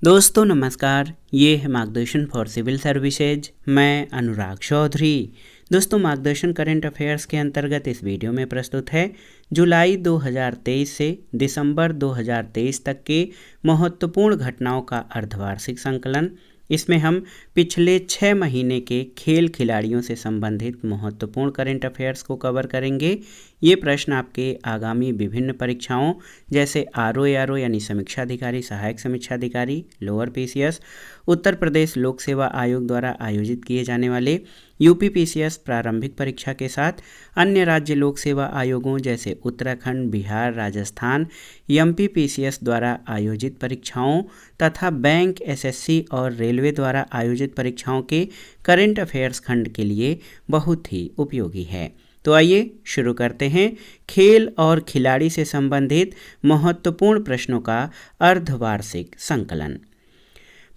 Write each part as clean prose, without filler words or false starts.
दोस्तों नमस्कार, ये है मार्गदर्शन फॉर सिविल सर्विसेज। मैं अनुराग चौधरी। दोस्तों मार्गदर्शन करंट अफेयर्स के अंतर्गत इस वीडियो में प्रस्तुत है जुलाई 2023 से दिसंबर 2023 तक के महत्वपूर्ण घटनाओं का अर्धवार्षिक संकलन। इसमें हम पिछले 6 महीने के खेल खिलाड़ियों से संबंधित महत्वपूर्ण करंट अफेयर्स को कवर करेंगे। ये प्रश्न आपके आगामी विभिन्न परीक्षाओं जैसे आरओ यानी समीक्षा अधिकारी, सहायक समीक्षा अधिकारी, लोअर पीसीएस, उत्तर प्रदेश लोक सेवा आयोग द्वारा आयोजित किए जाने वाले यूपी पीसीएस प्रारंभिक परीक्षा के साथ अन्य राज्य लोक सेवा आयोगों जैसे उत्तराखंड, बिहार, राजस्थान, एमपी पीसीएस द्वारा आयोजित परीक्षाओं तथा बैंक, एसएससी और रेलवे द्वारा आयोजित परीक्षाओं के करंट अफेयर्स खंड के लिए बहुत ही उपयोगी है। तो आइए शुरू करते हैं खेल और खिलाड़ी से संबंधित महत्वपूर्ण प्रश्नों का अर्धवार्षिक संकलन।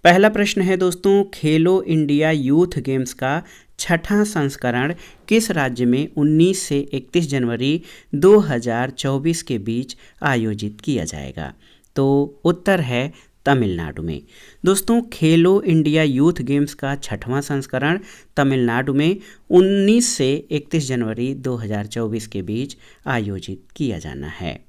पहला प्रश्न है दोस्तों, खेलो इंडिया यूथ गेम्स का छठा संस्करण किस राज्य में 19 से 31 जनवरी 2024 के बीच आयोजित किया जाएगा? तो उत्तर है तमिलनाडु में। दोस्तों खेलो इंडिया यूथ गेम्स का छठवां संस्करण तमिलनाडु में 19 से 31 जनवरी 2024 के बीच आयोजित किया जाना है।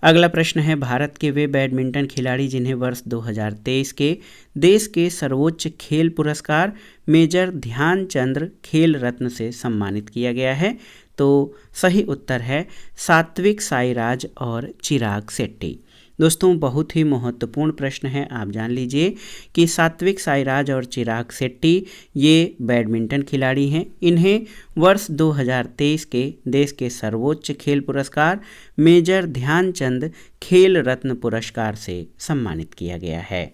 अगला प्रश्न है, भारत के वे बैडमिंटन खिलाड़ी जिन्हें वर्ष 2023 के देश के सर्वोच्च खेल पुरस्कार मेजर ध्यानचंद खेल रत्न से सम्मानित किया गया है? तो सही उत्तर है सात्विक साईराज और चिराग शेट्टी। दोस्तों बहुत ही महत्वपूर्ण प्रश्न है, आप जान लीजिए कि सात्विक साईराज और चिराग शेट्टी ये बैडमिंटन खिलाड़ी हैं। इन्हें वर्ष 2023 के देश के सर्वोच्च खेल पुरस्कार मेजर ध्यानचंद खेल रत्न पुरस्कार से सम्मानित किया गया है।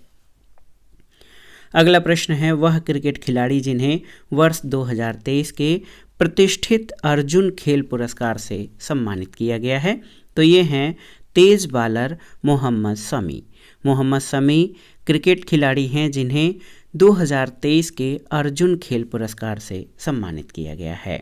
अगला प्रश्न है, वह क्रिकेट खिलाड़ी जिन्हें वर्ष 2023 के प्रतिष्ठित अर्जुन खेल पुरस्कार से सम्मानित किया गया है? तो ये हैं तेज बॉलर मोहम्मद शमी। मोहम्मद शमी क्रिकेट खिलाड़ी हैं जिन्हें 2023 के अर्जुन खेल पुरस्कार से सम्मानित किया गया है।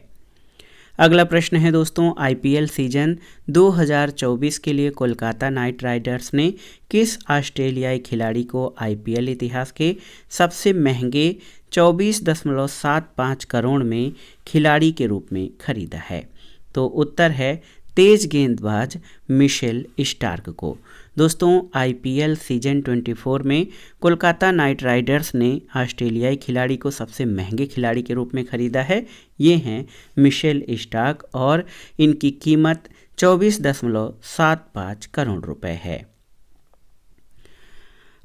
अगला प्रश्न है दोस्तों, आईपीएल सीजन 2024 के लिए कोलकाता नाइट राइडर्स ने किस ऑस्ट्रेलियाई खिलाड़ी को आईपीएल इतिहास के सबसे महंगे 24.75 करोड़ में खिलाड़ी के रूप में खरीदा है? तो उत्तर है तेज गेंदबाज मिशेल स्टार्क को। दोस्तों आईपीएल सीजन 24 में कोलकाता नाइट राइडर्स ने ऑस्ट्रेलियाई खिलाड़ी को सबसे महंगे खिलाड़ी के रूप में खरीदा है। ये हैं मिशेल स्टार्क और इनकी कीमत 24.75 करोड़ रुपए है।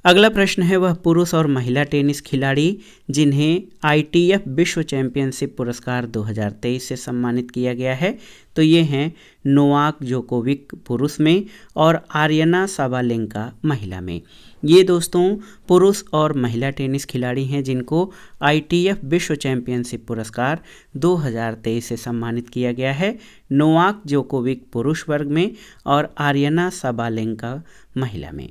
अगला प्रश्न है, वह पुरुष और महिला टेनिस खिलाड़ी जिन्हें आईटीएफ विश्व चैंपियनशिप पुरस्कार 2023 से सम्मानित किया गया है? तो ये हैं नोवाक जोकोविक पुरुष में और आर्यना साबालेंका महिला में। ये दोस्तों पुरुष और महिला टेनिस खिलाड़ी हैं जिनको आईटीएफ विश्व चैंपियनशिप पुरस्कार 2023 से सम्मानित किया गया है। नोवाक जोकोविक पुरुष वर्ग में और आर्यना साबालेंका महिला में।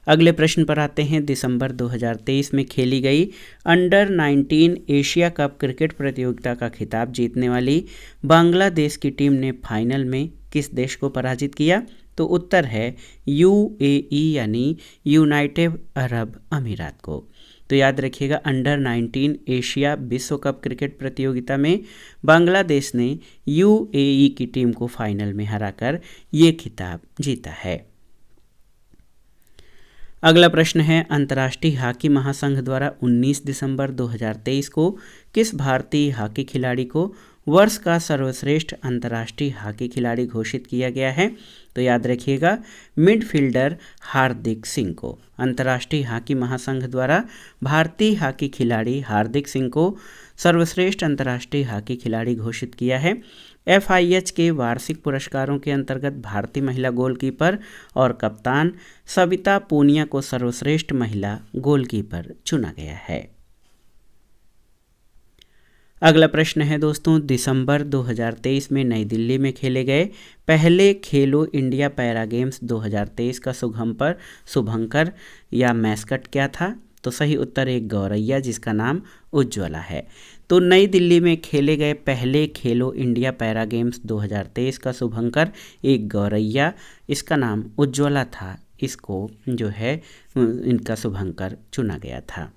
अगले प्रश्न पर आते हैं, दिसंबर 2023 में खेली गई अंडर 19 एशिया कप क्रिकेट प्रतियोगिता का खिताब जीतने वाली बांग्लादेश की टीम ने फाइनल में किस देश को पराजित किया? तो उत्तर है यूएई यानी यूनाइटेड अरब अमीरात को। तो याद रखिएगा, अंडर 19 एशिया विश्व कप क्रिकेट प्रतियोगिता में बांग्लादेश ने यूएई की टीम को फाइनल में हराकर ये खिताब जीता है। अगला प्रश्न है, अंतर्राष्ट्रीय हॉकी महासंघ द्वारा 19 दिसंबर 2023 को किस भारतीय हॉकी खिलाड़ी को वर्ष का सर्वश्रेष्ठ अंतर्राष्ट्रीय हॉकी खिलाड़ी घोषित किया गया है? तो याद रखिएगा, मिडफील्डर हार्दिक सिंह को। अंतर्राष्ट्रीय हॉकी महासंघ द्वारा भारतीय हॉकी खिलाड़ी हार्दिक सिंह को सर्वश्रेष्ठ अंतर्राष्ट्रीय हॉकी खिलाड़ी घोषित किया है। एफआईएच के वार्षिक पुरस्कारों के अंतर्गत भारतीय महिला गोलकीपर और कप्तान सविता पूनिया को सर्वश्रेष्ठ महिला गोलकीपर चुना गया है। अगला प्रश्न है दोस्तों, दिसंबर 2023 में नई दिल्ली में खेले गए पहले खेलो इंडिया पैरा गेम्स 2023 का शुभंकर या मैस्कट क्या था? तो सही उत्तर एक गौरैया जिसका नाम उज्ज्वला है। तो नई दिल्ली में खेले गए पहले खेलो इंडिया पैरा गेम्स 2023 का शुभंकर एक गौरैया, इसका नाम उज्ज्वला था इसको जो है इनका शुभंकर चुना गया था।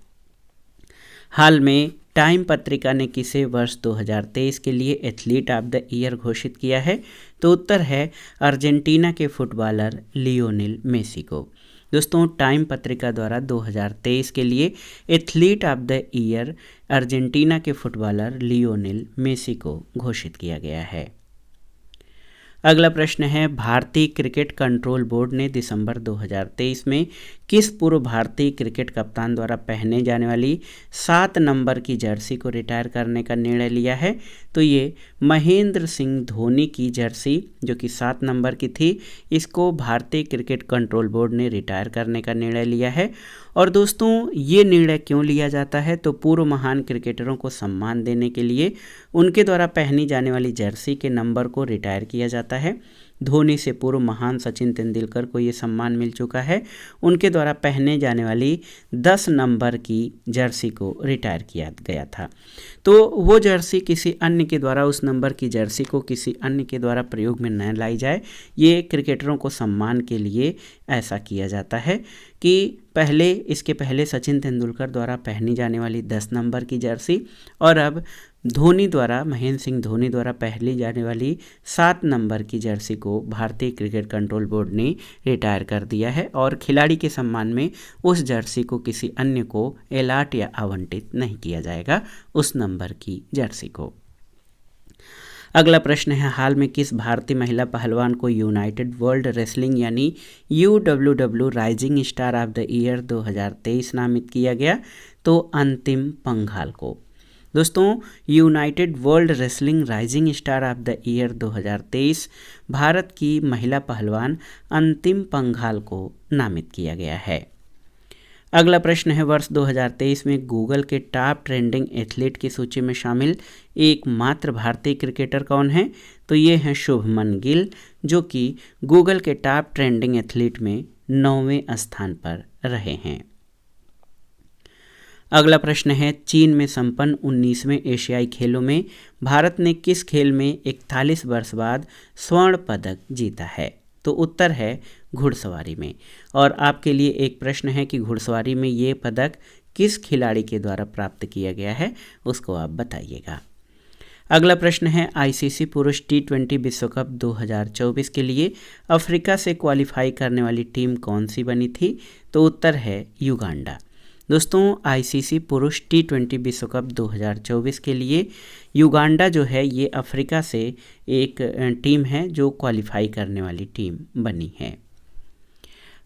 हाल में टाइम पत्रिका ने किसे वर्ष 2023 के लिए एथलीट ऑफ द ईयर घोषित किया है? तो उत्तर है अर्जेंटीना के फुटबॉलर लियोनेल मेसी को। दोस्तों, टाइम पत्रिका द्वारा 2023 के लिए athlete of the year Argentina के फुटबॉलर लियोनेल मेसी को घोषित किया गया है। अगला प्रश्न है, भारतीय क्रिकेट कंट्रोल बोर्ड ने दिसंबर 2023 में किस पूर्व भारतीय क्रिकेट कप्तान द्वारा पहने जाने वाली 7 नंबर की जर्सी को रिटायर करने का निर्णय लिया है? तो ये महेंद्र सिंह धोनी की जर्सी जो कि 7 नंबर की थी, इसको भारतीय क्रिकेट कंट्रोल बोर्ड ने रिटायर करने का निर्णय लिया है। और दोस्तों, ये निर्णय क्यों लिया जाता है? तो पूर्व महान क्रिकेटरों को सम्मान देने के लिए उनके द्वारा पहनी जाने वाली जर्सी के नंबर को रिटायर किया जाता है। धोनी से पूर्व महान सचिन तेंदुलकर को ये सम्मान मिल चुका है, उनके द्वारा पहने जाने वाली 10 नंबर की जर्सी को रिटायर किया गया था। तो वो जर्सी किसी अन्य के द्वारा, उस नंबर की जर्सी को किसी अन्य के द्वारा प्रयोग में न लाई जाए, ये क्रिकेटरों को सम्मान के लिए ऐसा किया जाता है कि इसके पहले सचिन तेंदुलकर द्वारा पहनी जाने वाली 10 नंबर की जर्सी और अब महेंद्र सिंह धोनी द्वारा पहनी जाने वाली 7 नंबर की जर्सी को भारतीय क्रिकेट कंट्रोल बोर्ड ने रिटायर कर दिया है और खिलाड़ी के सम्मान में उस जर्सी को किसी अन्य को एलाट या आवंटित नहीं किया जाएगा, उस नंबर की जर्सी को। अगला प्रश्न है, हाल में किस भारतीय महिला पहलवान को यूनाइटेड वर्ल्ड रेसलिंग यानी UWW rising star of the year 2023 नामित किया गया? तो अंतिम पंघाल को। दोस्तों, United world wrestling rising star of the year 2023 Bharat की महिला पहलवान अंतिम पंघाल को नामित किया गया है। अगला प्रश्न है, वर्ष 2023 में गूगल के टॉप ट्रेंडिंग एथलीट की सूची में शामिल एकमात्र भारतीय क्रिकेटर कौन है? तो ये हैं शुभमन गिल, जो कि गूगल के टॉप ट्रेंडिंग एथलीट में 9वें स्थान पर रहे हैं। अगला प्रश्न है, चीन में संपन्न 19वें एशियाई खेलों में भारत ने किस खेल में 41 वर्ष बाद स्वर्ण पदक जीता है? तो उत्तर है घुड़सवारी में। और आपके लिए एक प्रश्न है कि घुड़सवारी में ये पदक किस खिलाड़ी के द्वारा प्राप्त किया गया है, उसको आप बताइएगा। अगला प्रश्न है, ICC पुरुष T20 विश्व कप 2024 के लिए अफ्रीका से क्वालिफाई करने वाली टीम कौन सी बनी थी? तो उत्तर है युगांडा। दोस्तों, ICC पुरुष T20 विश्व कप 2024 के लिए युगांडा जो है ये अफ्रीका से एक टीम है जो क्वालिफाई करने वाली टीम बनी है।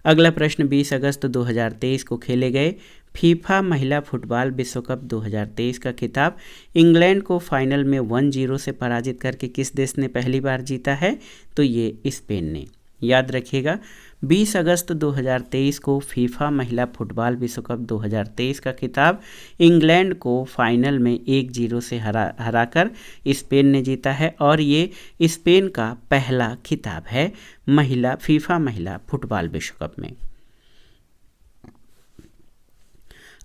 अगला प्रश्न, 20 अगस्त 2023 को खेले गए फीफा महिला फुटबॉल विश्व कप 2023 का खिताब इंग्लैंड को फाइनल में 1-0 से पराजित करके किस देश ने पहली बार जीता है? तो ये स्पेन ने। याद रखिएगा, 20 अगस्त 2023 को फीफा महिला फुटबॉल विश्व कप 2023 का खिताब इंग्लैंड को फाइनल में 1-0 से हराकर स्पेन ने जीता है और ये स्पेन का पहला खिताब है फीफा महिला फुटबॉल विश्व कप में।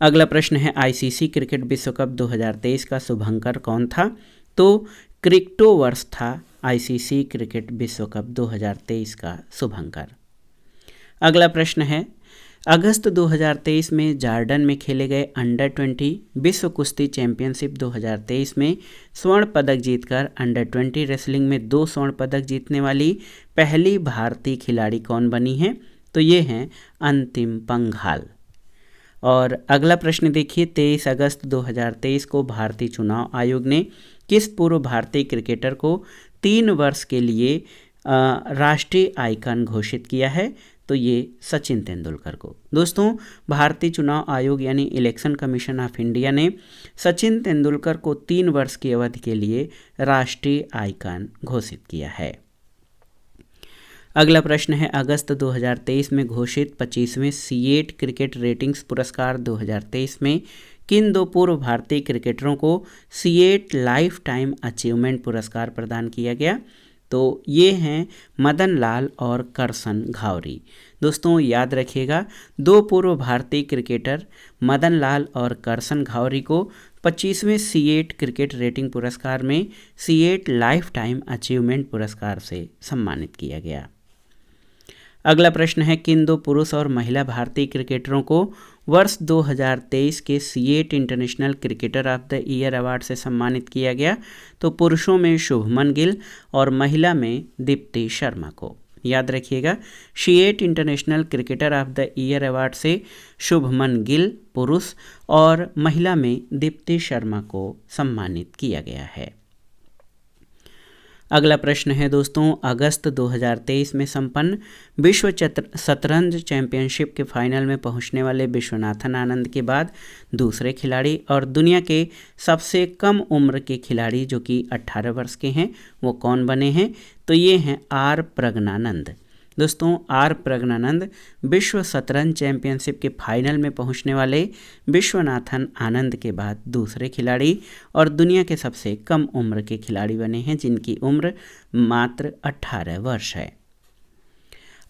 अगला प्रश्न है, ICC क्रिकेट विश्व कप 2023 का शुभंकर कौन था? तो क्रिप्टोवर्स था ICC क्रिकेट विश्व कप 2023 का शुभंकर। अगला प्रश्न है, अगस्त 2023 में जॉर्डन में खेले गए अंडर 20 विश्व कुश्ती चैंपियनशिप 2023 में स्वर्ण पदक जीतकर अंडर 20 रेसलिंग में 2 स्वर्ण पदक जीतने वाली पहली भारतीय खिलाड़ी कौन बनी है? तो ये हैं अंतिम पंघाल। और अगला प्रश्न देखिए, 23 अगस्त 2023 को भारतीय चुनाव आयोग ने किस पूर्व भारतीय क्रिकेटर को 3 वर्ष के लिए राष्ट्रीय आइकन घोषित किया है? तो ये सचिन तेंदुलकर को। दोस्तों, भारतीय चुनाव आयोग यानी इलेक्शन कमीशन ऑफ इंडिया ने सचिन तेंदुलकर को 3 वर्ष की अवधि के लिए राष्ट्रीय आइकन घोषित किया है। अगला प्रश्न है, अगस्त 2023 में घोषित 25वें सीएट क्रिकेट रेटिंग्स पुरस्कार 2023 में किन 2 पूर्व भारतीय क्रिकेटरों को सीएट लाइफ टाइम अचीवमेंट पुरस्कार प्रदान किया गया? तो ये हैं मदन लाल और करसन घावरी। दोस्तों, याद रखिएगा, 2 पूर्व भारतीय क्रिकेटर मदन लाल और करसन घावरी को 25वें सीएट क्रिकेट रेटिंग पुरस्कार में सीएट लाइफ टाइम अचीवमेंट पुरस्कार से सम्मानित किया गया। अगला प्रश्न है, किन दो पुरुष और महिला भारतीय क्रिकेटरों को वर्ष 2023 के CEAT international cricketer of the year award से सम्मानित किया गया? तो पुरुषों में शुभमन गिल और महिला में दीप्ति शर्मा को। याद रखिएगा, CEAT international cricketer of the year award से शुभमन गिल पुरुष और महिला में दीप्ति शर्मा को सम्मानित किया गया है। अगला प्रश्न है दोस्तों, अगस्त 2023 में संपन्न विश्व शतरंज चैंपियनशिप के फाइनल में पहुंचने वाले विश्वनाथन आनंद के बाद दूसरे खिलाड़ी और दुनिया के सबसे कम उम्र के खिलाड़ी जो कि 18 वर्ष के हैं वो कौन बने हैं? तो ये हैं आर प्रज्ञानंद। दोस्तों, आर प्रज्ञानंद विश्व शतरंज चैंपियनशिप के फाइनल में पहुंचने वाले विश्वनाथन आनंद के बाद दूसरे खिलाड़ी और दुनिया के सबसे कम उम्र के खिलाड़ी बने हैं जिनकी उम्र मात्र 18 वर्ष है।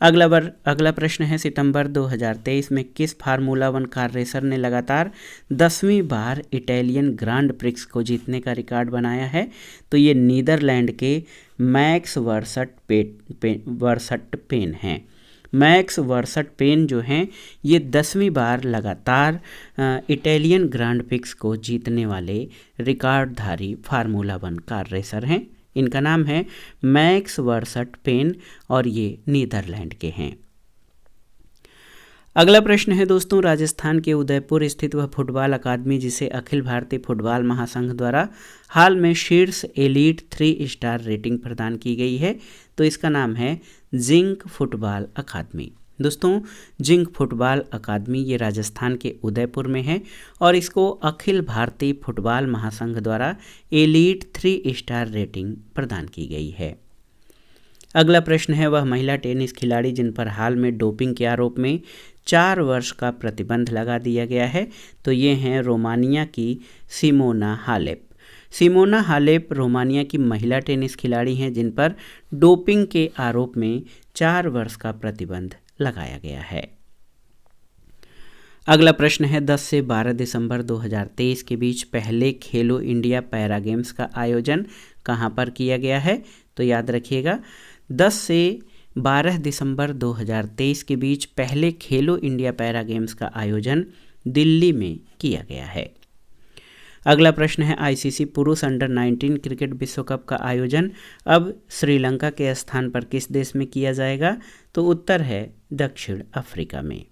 अगला प्रश्न है, सितंबर 2023 में किस फार्मूला 1 कार रेसर ने लगातार 10वीं बार इटालियन ग्रांड प्रिक्स को जीतने का रिकॉर्ड बनाया है? तो ये नीदरलैंड के मैक्स वर्स्टपेन हैं। मैक्स वर्स्टपेन जो हैं ये 10वीं बार लगातार इटालियन ग्रांड प्रिक्स को जीतने वाले रिकॉर्डधारी फार्मूला 1 कार रेसर हैं। इनका नाम है मैक्स वर्स्टपेन और ये नीदरलैंड के हैं। अगला प्रश्न है दोस्तों, राजस्थान के उदयपुर स्थित वह फुटबॉल अकादमी जिसे अखिल भारतीय फुटबॉल महासंघ द्वारा हाल में शीर्ष एलीट 3 स्टार रेटिंग प्रदान की गई है, तो इसका नाम है जिंक फुटबॉल अकादमी। दोस्तों, जिंक फुटबॉल अकादमी ये राजस्थान के उदयपुर में है और इसको अखिल भारतीय फुटबॉल महासंघ द्वारा एलीट 3 स्टार रेटिंग प्रदान की गई है। अगला प्रश्न है, वह महिला टेनिस खिलाड़ी जिन पर हाल में डोपिंग के आरोप में 4 वर्ष का प्रतिबंध लगा दिया गया है, तो ये हैं रोमानिया की Simona Halep. Simona Halep Romania की महिला टेनिस खिलाड़ी हैं जिन पर डोपिंग के आरोप में 4 वर्ष का प्रतिबंध लगाया गया है। अगला प्रश्न है, 10 से 12 दिसंबर 2023 के बीच पहले खेलो इंडिया पैरा गेम्स का आयोजन कहां पर किया गया है? तो याद रखिएगा, 10 से 12 दिसंबर 2023 के बीच पहले खेलो इंडिया पैरा गेम्स का आयोजन दिल्ली में किया गया है। अगला प्रश्न है, आईसीसी पुरुष अंडर 19 क्रिकेट विश्व कप का आयोजन अब श्रीलंका के स्थान पर किस देश में किया जाएगा? तो उत्तर है दक्षिण अफ्रीका में।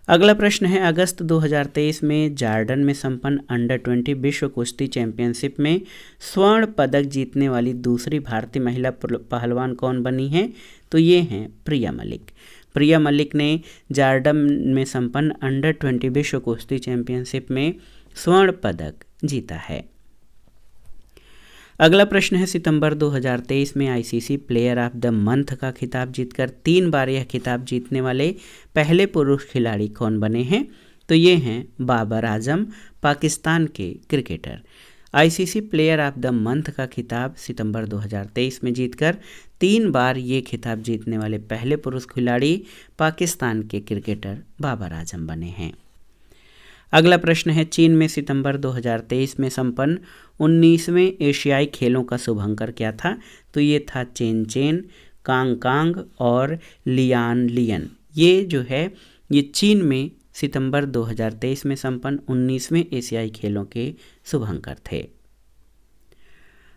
अगला प्रश्न है, अगस्त 2023 में जार्डन में संपन्न अंडर 20 विश्व कुश्ती चैंपियनशिप में स्वर्ण पदक जीतने वाली दूसरी भारतीय महिला पहलवान कौन बनी हैं? तो ये हैं प्रिया मलिक। प्रिया मलिक ने जार्डन में संपन्न अंडर 20 विश्व कुश्ती चैंपियनशिप में स्वर्ण पदक जीता है। अगला प्रश्न है, सितंबर 2023 में ICC player of the month का खिताब जीतकर 3 बार यह खिताब जीतने वाले पहले पुरुष खिलाड़ी कौन बने हैं? तो ये हैं बाबर आजम, पाकिस्तान के cricketer. ICC player of the month का खिताब सितंबर 2023 में जीतकर 3 बार ये खिताब जीतने वाले पहले पुरुष खिलाड़ी पाकिस्तान के क्रिकेटर बाबर आजम बने हैं। अगला प्रश्न है, चीन में सितंबर 2023 में संपन्न 19वें एशियाई खेलों का शुभंकर क्या था? तो ये था चेन चेन, कांग कांग और लियान लियन। ये जो है ये चीन में सितंबर 2023 में संपन्न 19वें एशियाई खेलों के शुभंकर थे।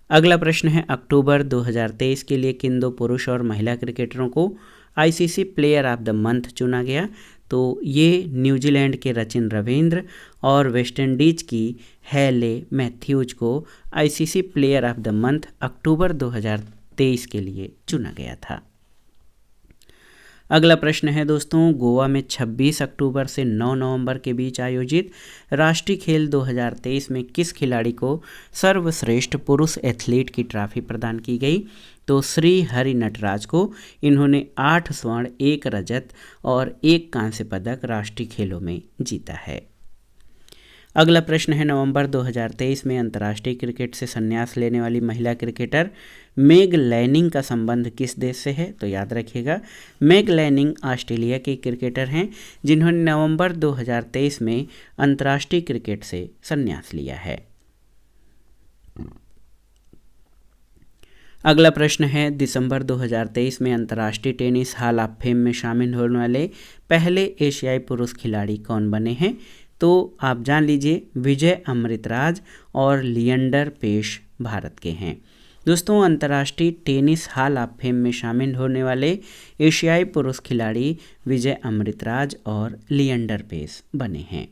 अगला प्रश्न है, अक्टूबर 2023 के लिए किन 2 पुरुष और महिला क्रिकेटरों को ICC player of the month चुना गया? तो ये न्यूजीलैंड के रचिन रविंद्र और वेस्टइंडीज की हेले मैथ्यूज को ICC player of the month October 2023 के लिए चुना गया था। अगला प्रश्न है दोस्तों, गोवा में 26 अक्टूबर से 9 नवंबर के बीच आयोजित राष्ट्रीय खेल 2023 में किस खिलाड़ी को सर्वश्रेष्ठ पुरुष एथलीट की ट्रॉफी प्रदान की गई? तो श्री हरि नटराज को। इन्होंने 8 स्वर्ण, 1 रजत और 1 कांस्य पदक राष्ट्रीय खेलों में जीता है। अगला प्रश्न है, नवंबर 2023 में अंतर्राष्ट्रीय क्रिकेट से संन्यास लेने वाली महिला क्रिकेटर मेग लैनिंग का संबंध किस देश से है? तो याद रखिएगा, मेग लैनिंग ऑस्ट्रेलिया के क्रिकेटर हैं जिन्होंने नवंबर 2023 में अंतर्राष्ट्रीय क्रिकेट से संन्यास लिया है। अगला प्रश्न है, दिसंबर 2023 में अंतर्राष्ट्रीय टेनिस हॉल ऑफ फेम में शामिल होने वाले पहले एशियाई पुरुष खिलाड़ी कौन बने हैं? तो आप जान लीजिए, विजय अमृतराज और लिएंडर पेस भारत के हैं। दोस्तों, अंतर्राष्ट्रीय टेनिस हॉल ऑफ फेम में शामिल होने वाले एशियाई पुरुष खिलाड़ी विजय अमृतराज और लिएंडर पेस बने हैं।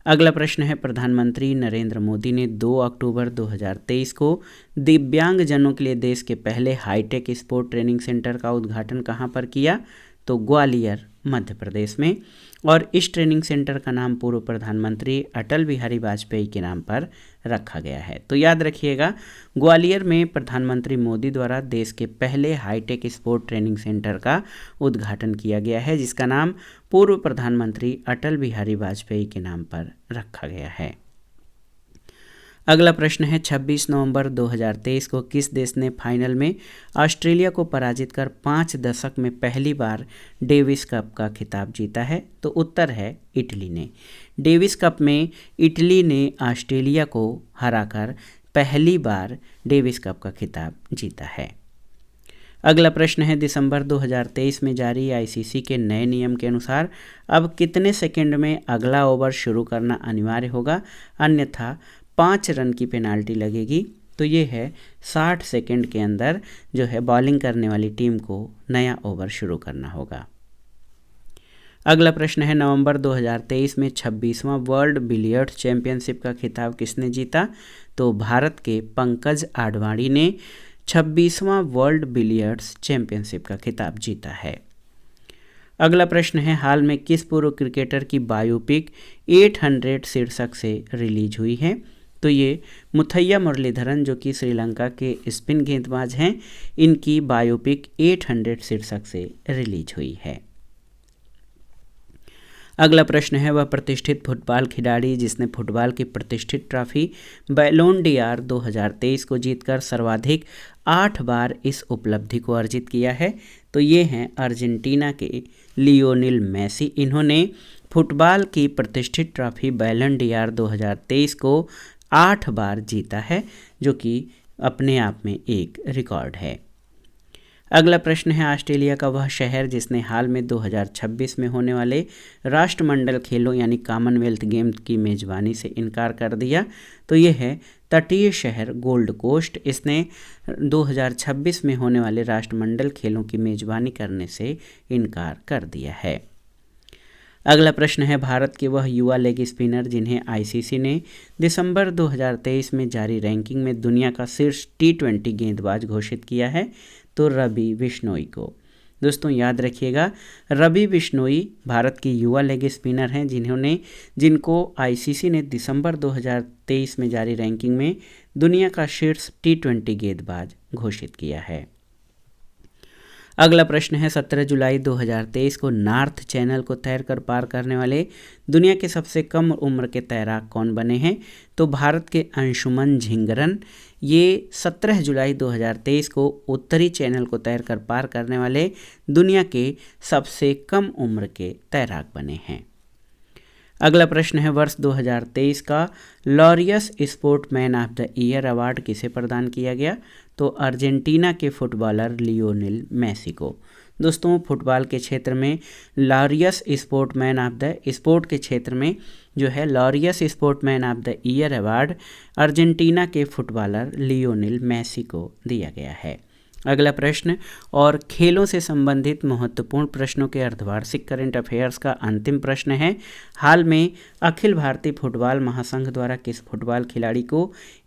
अगला प्रश्न है, प्रधानमंत्री नरेंद्र मोदी ने 2 अक्टूबर 2023 को दिव्यांगजनों के लिए देश के पहले हाईटेक स्पोर्ट ट्रेनिंग सेंटर का उद्घाटन कहां पर किया? तो ग्वालियर, मध्य प्रदेश में। और इस ट्रेनिंग सेंटर का नाम पूर्व प्रधानमंत्री अटल बिहारी वाजपेयी के नाम पर रखा गया है। तो याद रखिएगा, ग्वालियर में प्रधानमंत्री मोदी द्वारा देश के पहले हाईटेक स्पोर्ट ट्रेनिंग सेंटर का उद्घाटन किया गया है, जिसका नाम पूर्व प्रधानमंत्री अटल बिहारी वाजपेयी के नाम पर रखा गया है। अगला प्रश्न है, 26 नवंबर 2023 को किस देश ने फाइनल में ऑस्ट्रेलिया को पराजित कर 5 दशक में पहली बार डेविस कप का खिताब जीता है? तो उत्तर है इटली ने। डेविस कप में इटली ने ऑस्ट्रेलिया को हराकर पहली बार डेविस कप का खिताब जीता है। अगला प्रश्न है, दिसंबर 2023 में जारी आईसीसी के नए नियम के अनुसार अब कितने सेकंड में अगला ओवर शुरू करना अनिवार्य होगा, अन्यथा 5 रन की पेनाल्टी लगेगी? तो ये है 60 सेकंड के अंदर जो है बॉलिंग करने वाली टीम को नया ओवर शुरू करना होगा। अगला प्रश्न है, नवंबर 2023 में 26वां वर्ल्ड बिलियर्ड्स चैंपियनशिप का खिताब किसने जीता? तो भारत के पंकज आडवाणी ने 26वां वर्ल्ड बिलियर्ड्स चैंपियनशिप का खिताब जीता है। अगला प्रश्न है, हाल में किस पूर्व क्रिकेटर की बायोपिक 800 शीर्षक से रिलीज हुई है? तो ये मुथैया मुरलीधरन, जो कि श्रीलंका के स्पिन गेंदबाज हैं, इनकी बायोपिक 800 शीर्षक से रिलीज हुई है। अगला प्रश्न है, वह प्रतिष्ठित फुटबॉल खिलाड़ी जिसने फुटबॉल की प्रतिष्ठित ट्रॉफी बैलोन डी'आर 2023 को जीतकर सर्वाधिक 8 बार इस उपलब्धि को अर्जित किया है? तो ये हैं अर्जेंटीना के लियोनेल मेसी। इन्होंने फुटबॉल की प्रतिष्ठित ट्रॉफी बैलोन डी'आर 2023 को 8 बार जीता है, जो कि अपने आप में एक रिकॉर्ड है। अगला प्रश्न है, ऑस्ट्रेलिया का वह शहर जिसने हाल में 2026 में होने वाले राष्ट्रमंडल खेलों यानी कॉमनवेल्थ गेम्स की मेज़बानी से इनकार कर दिया? तो ये है तटीय शहर गोल्ड कोस्ट। इसने 2026 में होने वाले राष्ट्रमंडल खेलों की मेज़बानी करने से इनकार कर दिया है। अगला प्रश्न है, भारत के वह युवा लेग स्पिनर जिन्हें आईसीसी ने दिसंबर 2023 में जारी रैंकिंग में दुनिया का शीर्ष T20 गेंदबाज घोषित किया है? तो रवि बिश्नोई को। दोस्तों याद रखिएगा, रवि बिश्नोई भारत की युवा लेग स्पिनर हैं जिनको आईसीसी ने दिसंबर 2023 में जारी रैंकिंग में दुनिया का शीर्ष T20 गेंदबाज घोषित किया है। अगला प्रश्न है, 17 जुलाई 2023 को नॉर्थ चैनल को तैरकर पार करने वाले दुनिया के सबसे कम उम्र के तैराक कौन बने हैं? तो भारत के अंशुमन झिंगरन ये 17 जुलाई 2023 को उत्तरी चैनल को तैरकर पार करने वाले दुनिया के सबसे कम उम्र के तैराक बने हैं। अगला प्रश्न है, वर्ष 2023 का Laureus sportsman of the year award किसे प्रदान किया गया? तो अर्जेंटीना के फुटबॉलर लियोनेल मेसी को। दोस्तों फुटबॉल के क्षेत्र में Laureus sportsman of the sport के क्षेत्र में जो है Laureus sportsman of the year award Argentina के फुटबॉलर लियोनेल मेसी को दिया गया है। अगला प्रश्न, और खेलों से संबंधित महत्वपूर्ण प्रश्नों के अर्धवार्षिक करंट अफेयर्स का अंतिम प्रश्न है, हाल में अखिल भारतीय फुटबॉल महासंघ द्वारा किस फुटबॉल खिलाड़ी को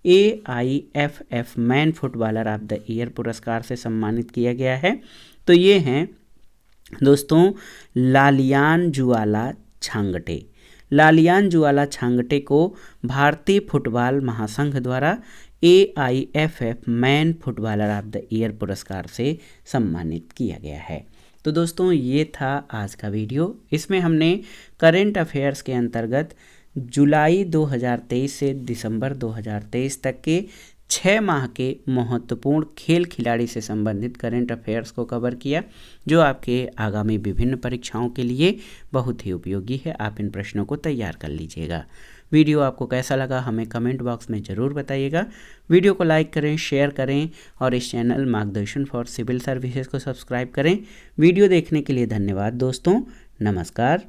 AIFF man footballer of the year पुरस्कार से सम्मानित किया गया है? तो ये हैं दोस्तों लालियान जुआला छांगटे। लालियान जुआला छांगटे को भारतीय फुटबॉल महासंघ द्वारा AIFF man footballer of the year पुरस्कार से सम्मानित किया गया है। तो दोस्तों ये था आज का वीडियो। इसमें हमने करेंट अफेयर्स के अंतर्गत जुलाई 2023 से दिसंबर 2023 तक के 6 माह के महत्वपूर्ण खेल खिलाड़ी से संबंधित करेंट अफेयर्स को कवर किया, जो आपके आगामी विभिन्न परीक्षाओं के लिए बहुत ही उपयोगी है। आप इन प्रश्नों को तैयार कर लीजिएगा। वीडियो आपको कैसा लगा हमें कमेंट बॉक्स में ज़रूर बताइएगा। वीडियो को लाइक करें, शेयर करें और इस चैनल मार्गदर्शन फॉर सिविल सर्विसेज को सब्सक्राइब करें। वीडियो देखने के लिए धन्यवाद दोस्तों। नमस्कार।